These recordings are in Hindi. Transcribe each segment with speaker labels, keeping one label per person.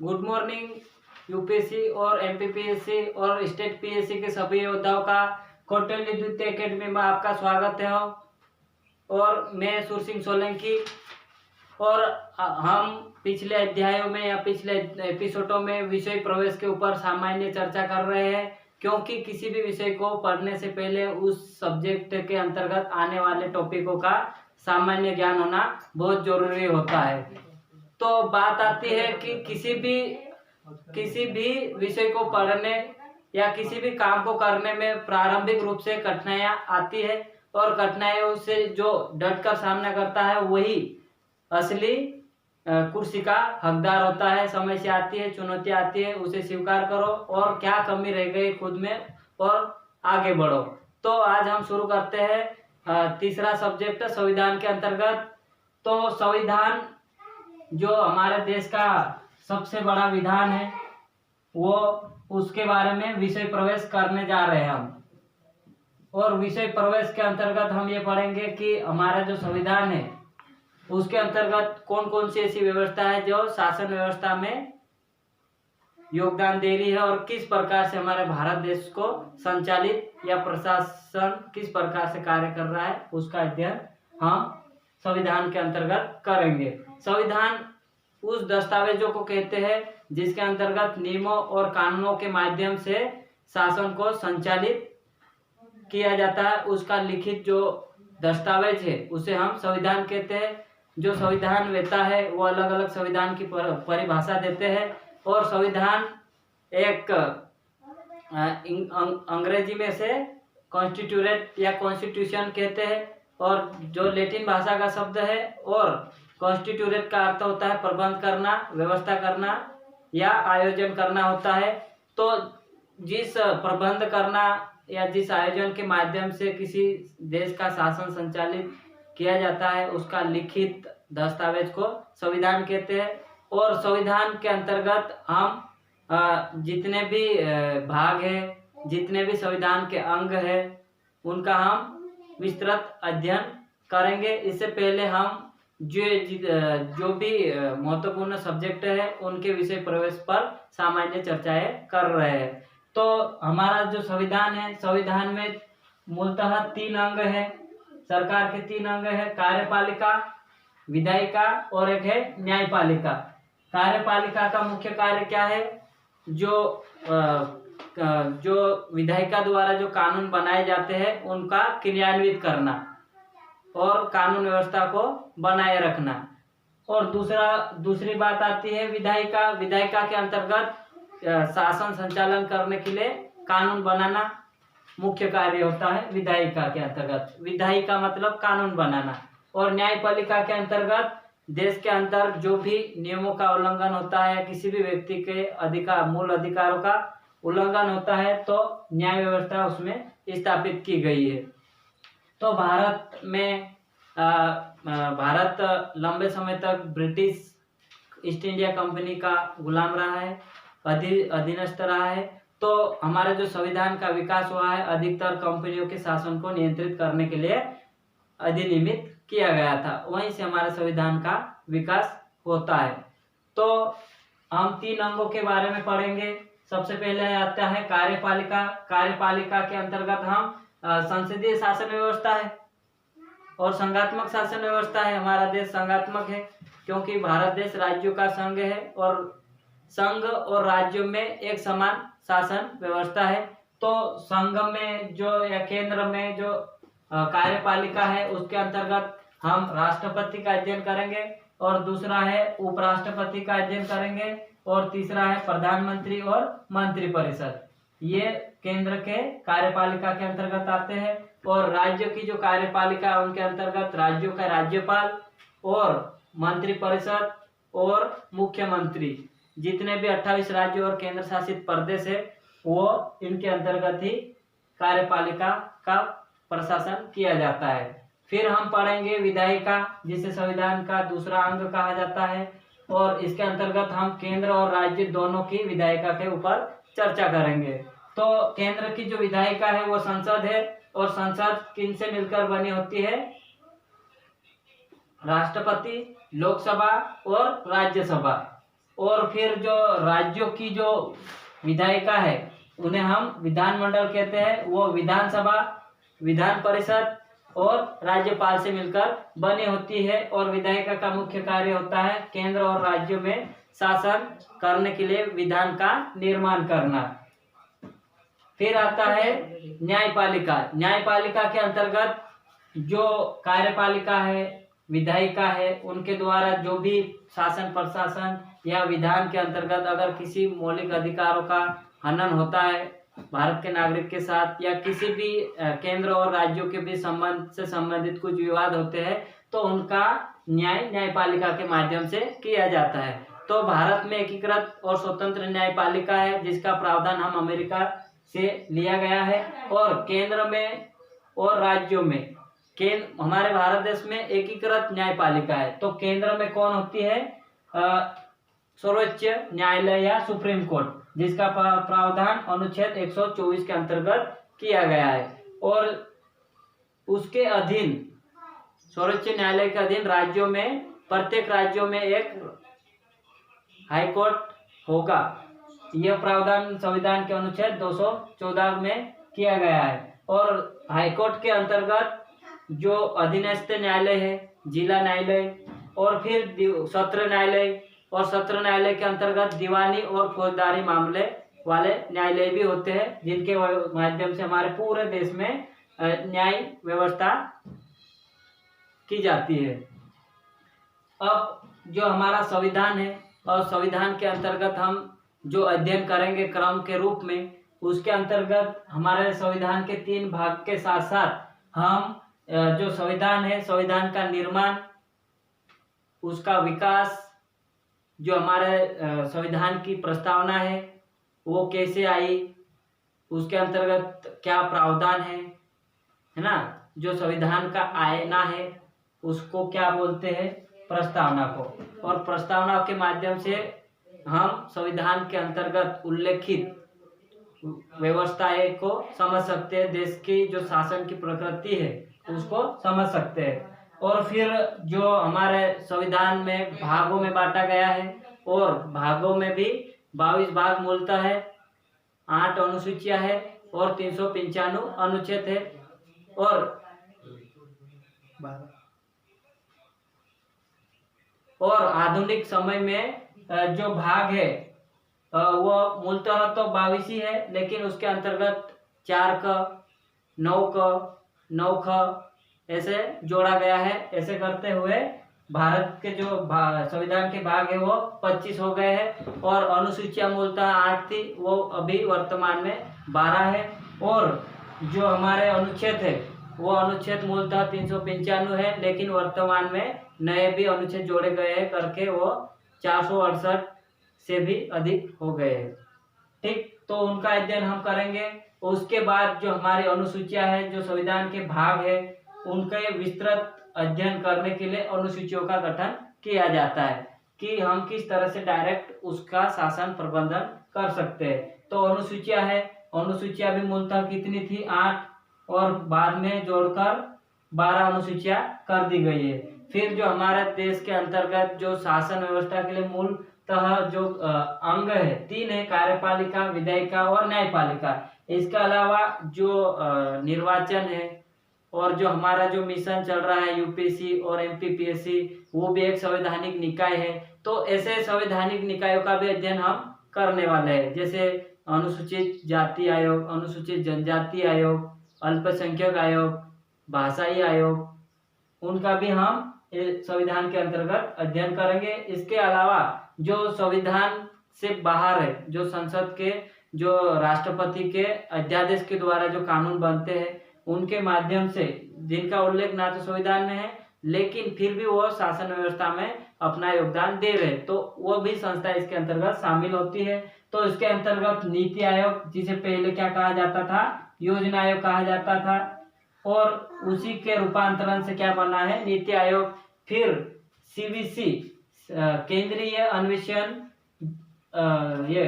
Speaker 1: Good morning. यूपीएससी और एमपीपीएससी और स्टेट पीएससी के सभी योद्धाओं का कौटिल्य द्वितीय एकेडमी में आपका स्वागत है। और मैं सुर सिंह सोलंकी। और हम पिछले अध्यायों में या पिछले एपिसोडों में विषय प्रवेश के ऊपर सामान्य चर्चा कर रहे हैं, क्योंकि किसी भी विषय को पढ़ने से पहले उस सब्जेक्ट के अंतर्गत आने वाले टॉपिकों का सामान्य ज्ञान होना बहुत जरूरी होता है। तो बात आती है कि किसी भी विषय को पढ़ने या किसी भी काम को करने में प्रारंभिक रूप से कठिनाइयां आती है, और कठिनाइयों से जो डटकर सामना करता है वही असली कुर्सी का हकदार होता है। समस्या आती है, चुनौती आती है, उसे स्वीकार करो और क्या कमी रह गई खुद में और आगे बढ़ो। तो आज हम शुरू करते हैं तीसरा सब्जेक्ट संविधान के अंतर्गत। तो संविधान जो हमारे देश का सबसे बड़ा विधान है, वो उसके बारे में विषय प्रवेश करने जा रहे हैं हम। और विषय प्रवेश के अंतर्गत हम ये पढ़ेंगे कि हमारा जो संविधान है उसके अंतर्गत कौन कौन सी ऐसी व्यवस्था है जो शासन व्यवस्था में योगदान दे रही है, और किस प्रकार से हमारे भारत देश को संचालित या प्रशासन किस प्रकार से कार्य कर रहा है, उसका अध्ययन हम संविधान के अंतर्गत करेंगे। संविधान उस दस्तावेजों को कहते हैं जिसके अंतर्गत नियमों और कानूनों के माध्यम से शासन को संचालित किया जाता है। उसका लिखित जो दस्तावेज है उसे हम संविधान कहते हैं। जो संविधान वेता है वो अलग अलग संविधान की परिभाषा देते हैं, और संविधान एक अंग्रेजी में से कॉन्स्टिट्यूट या कॉन्स्टिट्यूशन कहते हैं, और जो लैटिन भाषा का शब्द है, और कॉन्स्टिट्यूट का अर्थ होता है प्रबंध करना, व्यवस्था करना या आयोजन करना होता है। तो जिस प्रबंध करना या जिस आयोजन के माध्यम से किसी देश का शासन संचालित किया जाता है उसका लिखित दस्तावेज को संविधान कहते हैं। और संविधान के अंतर्गत हम जितने भी भाग है, जितने भी संविधान के अंग है, उनका हम विस्तृत अध्ययन करेंगे। इससे पहले हम जो भी महत्वपूर्ण सब्जेक्ट है उनके विषय प्रवेश पर सामान्य चर्चाएं कर रहे हैं। तो हमारा जो संविधान है, संविधान में मूलतः 3 अंग है। सरकार के 3 अंग है, कार्यपालिका, विधायिका और एक है न्यायपालिका। कार्यपालिका का मुख्य कार्य क्या है? जो विधायिका द्वारा जो कानून बनाए जाते हैं उनका क्रियान्वित करना और कानून व्यवस्था को बनाए रखना। और दूसरी बात आती है विधायिका। विधायिका के अंतर्गत शासन संचालन करने के लिए कानून बनाना मुख्य कार्य होता है विधायिका के अंतर्गत। विधायिका मतलब कानून बनाना। और न्यायपालिका के अंतर्गत देश के अंदर जो भी नियमों का उल्लंघन होता है, किसी भी व्यक्ति के मूल अधिकारों का उल्लंघन होता है, तो न्याय व्यवस्था उसमें स्थापित की गई है। तो भारत लंबे समय तक ब्रिटिश ईस्ट इंडिया कंपनी का गुलाम रहा है, अधीनस्थ रहा है। तो हमारे जो संविधान का विकास हुआ है अधिकतर कंपनियों के शासन को नियंत्रित करने के लिए अधिनियमित किया गया था, वहीं से हमारे संविधान का विकास होता है। तो हम 3 अंगों के बारे में पढ़ेंगे। सबसे पहले आता है कार्यपालिका। कार्यपालिका के अंतर्गत हम संसदीय शासन व्यवस्था है और संघात्मक शासन व्यवस्था है। हमारा देश संघात्मक है क्योंकि भारत देश राज्यों का संघ है, और संघ और राज्यों में एक समान शासन व्यवस्था है। तो संघ में जो या केंद्र में जो कार्यपालिका है उसके अंतर्गत हम राष्ट्रपति का अध्ययन करेंगे, और दूसरा है उपराष्ट्रपति का अध्ययन करेंगे, और तीसरा है प्रधानमंत्री और मंत्रिपरिषद। ये केंद्र के कार्यपालिका के अंतर्गत आते हैं। और राज्यों की जो कार्यपालिका है उनके अंतर्गत राज्यों का राज्यपाल और मंत्रिपरिषद और मुख्यमंत्री, जितने भी 28 राज्य और केंद्र शासित प्रदेश है वो इनके अंतर्गत ही कार्यपालिका का प्रशासन किया जाता है। फिर हम पढ़ेंगे विधायिका, जिसे संविधान का दूसरा अंग कहा जाता है, और इसके अंतर्गत हम केंद्र और राज्य दोनों की विधायिका के ऊपर चर्चा करेंगे। तो केंद्र की जो विधायिका है वो संसद है, और संसद किन से मिलकर बनी होती है? राष्ट्रपति, लोकसभा और राज्यसभा। और फिर जो राज्यों की जो विधायिका है उन्हें हम विधानमंडल कहते हैं। वो विधानसभा, विधान परिषद और राज्यपाल से मिलकर बनी होती है। और विधायिका का मुख्य कार्य होता है केंद्र और राज्यों में शासन करने के लिए विधान का निर्माण करना। फिर आता है न्यायपालिका। न्यायपालिका के अंतर्गत जो कार्यपालिका है, विधायिका है, उनके द्वारा जो भी शासन प्रशासन या विधान के अंतर्गत अगर किसी मौलिक अधिकारों का हनन होता है भारत के नागरिक के साथ, या किसी भी केंद्र और राज्यों के बीच संबंध से संबंधित कुछ विवाद होते हैं, तो उनका न्याय न्यायपालिका के माध्यम से किया जाता है। तो भारत में एकीकृत और स्वतंत्र न्यायपालिका है, जिसका प्रावधान हम अमेरिका से लिया गया है। और केंद्र में और राज्यों में, हमारे भारत देश में एकीकृत न्यायपालिका है। तो केंद्र में कौन होती है? सर्वोच्च न्यायालय या सुप्रीम कोर्ट, जिसका प्रावधान अनुच्छेद 124 के अंतर्गत किया गया है। और उसके अधीन, सर्वोच्च न्यायालय के अधीन राज्यों में, प्रत्येक राज्यों में एक हाई कोर्ट होगा। यह प्रावधान संविधान के अनुच्छेद 214 में किया गया है। और हाईकोर्ट के अंतर्गत जो अधीनस्थ न्यायालय है, जिला न्यायालय, और फिर सत्र न्यायालय, और सत्र न्यायालय के अंतर्गत दीवानी और फौजदारी मामले वाले न्यायालय भी होते हैं, जिनके माध्यम से हमारे पूरे देश में न्याय व्यवस्था की जाती है। अब जो हमारा संविधान है, और संविधान के अंतर्गत हम जो अध्ययन करेंगे क्रम के रूप में, उसके अंतर्गत हमारे संविधान के 3 भाग के साथ साथ हम जो संविधान है, संविधान का निर्माण, उसका विकास, जो हमारे संविधान की प्रस्तावना है वो कैसे आई, उसके अंतर्गत क्या प्रावधान है ना, जो संविधान का आईना है उसको क्या बोलते हैं? प्रस्तावना को। और प्रस्तावना के माध्यम से हम संविधान के अंतर्गत उल्लेखित व्यवस्थाएं को समझ सकते हैं, देश की जो शासन की प्रकृति है उसको समझ सकते हैं। और फिर जो हमारे संविधान में भागों में बांटा गया है, और भागों में भी 22 भाग मूलतः है, 8 अनुसूचियां है और 395 अनुच्छेद है। और आधुनिक समय में जो भाग है वो मूलतः तो 22 ही है, लेकिन उसके अंतर्गत 4 का, 9 का, 9 का ऐसे जोड़ा गया है। ऐसे करते हुए भारत के जो संविधान के भाग है वो 25 हो गए हैं। और अनुसूचियां मूलतः 8 थी, वो अभी वर्तमान में 12 है। और जो हमारे अनुच्छेद है वो अनुच्छेद मूलतः 395 है, लेकिन वर्तमान में नए भी अनुच्छेद जोड़े गए हैं करके वो 468 से भी अधिक हो गए हैं। ठीक, तो उनका अध्ययन हम करेंगे। उसके बाद जो हमारी अनुसूचियां है, जो संविधान के भाग है, उनके विस्तृत अध्ययन करने के लिए अनुसूचियों का गठन किया जाता है कि हम किस तरह से डायरेक्ट उसका शासन प्रबंधन कर सकते हैं। तो अनुसूचियां है, अनुसूचियां भी मूलतः कितनी थी? 8, और बाद में जोड़कर 12 अनुसूचियां कर दी गई है। फिर जो हमारे देश के अंतर्गत जो शासन व्यवस्था के लिए मूलतः जो अंग है 3 है, कार्यपालिका, विधायिका और न्यायपालिका। इसके अलावा जो निर्वाचन है, और जो हमारा जो मिशन चल रहा है यूपीएससी और एमपीपीएससी, वो भी एक संवैधानिक निकाय है। तो ऐसे संवैधानिक निकायों का भी अध्ययन हम करने वाले हैं, जैसे अनुसूचित जाति आयोग, अनुसूचित जनजाति आयोग, अल्पसंख्यक आयोग, भाषाई आयोग, उनका भी हम संविधान के अंतर्गत अध्ययन करेंगे। इसके अलावा जो संविधान से बाहर है, जो संसद के, जो राष्ट्रपति के अध्यादेश के द्वारा जो कानून बनते हैं, उनके माध्यम से, जिनका उल्लेख ना तो संविधान में है लेकिन फिर भी वो शासन व्यवस्था में अपना योगदान दे रहे, तो वो भी संस्था इसके अंतर्गत शामिल होती है। तो इसके अंतर्गत नीति आयोग, जिसे पहले क्या कहा जाता था? योजना आयोग कहा जाता था, और उसी के रूपांतरण से क्या बना है? नीति आयोग। फिर सीवीसी, केंद्रीय अन्वेषण, ये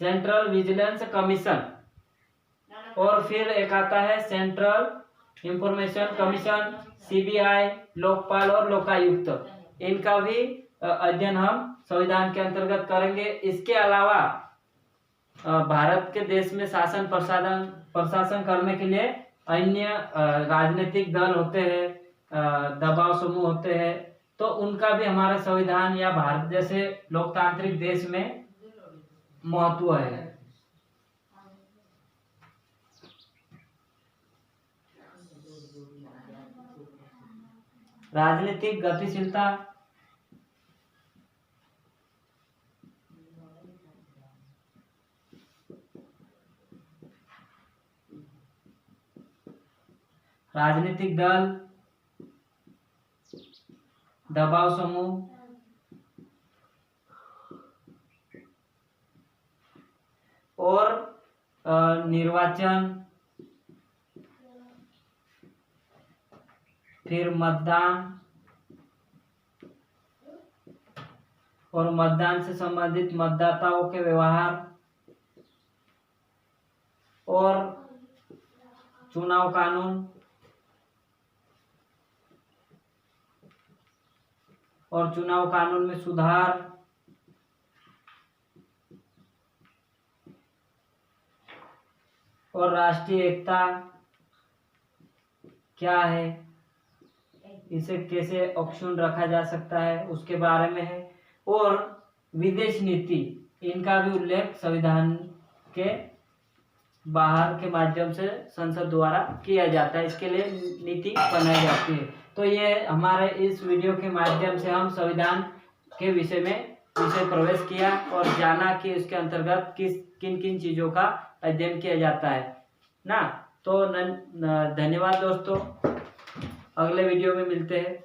Speaker 1: सेंट्रल विजिलेंस कमीशन, और फिर एक आता है central information commission, CBI, Lokpal और लोकायुक्त। इनका भी अध्ययन हम संविधान के अंतर्गत करेंगे। इसके अलावा भारत के देश में शासन प्रशासन करने के लिए अन्य राजनीतिक दल होते हैं, दबाव समूह होते हैं, तो उनका भी हमारे संविधान या भारत जैसे लोकतांत्रिक देश में महत्व है। राजनीतिक गतिशीलता, राजनीतिक दल, दबाव समूह और निर्वाचन, फिर मतदान और मतदान से संबंधित मतदाताओं के व्यवहार और चुनाव कानून और चुनाव कानून में सुधार और राष्ट्रीय एकता क्या है, इसे कैसे अक्षुण्ण रखा जा सकता है उसके बारे में है, और विदेश नीति, इनका भी उल्लेख संविधान के बाहर के माध्यम से संसद द्वारा किया जाता है, इसके लिए नीति बनाई जाती है। तो ये हमारे इस वीडियो के माध्यम से हम संविधान के विषय प्रवेश किया और जाना कि इसके अंतर्गत किन किन चीज़ों का अध्ययन किया जाता है ना। तो धन्यवाद दोस्तों, अगले वीडियो में मिलते हैं।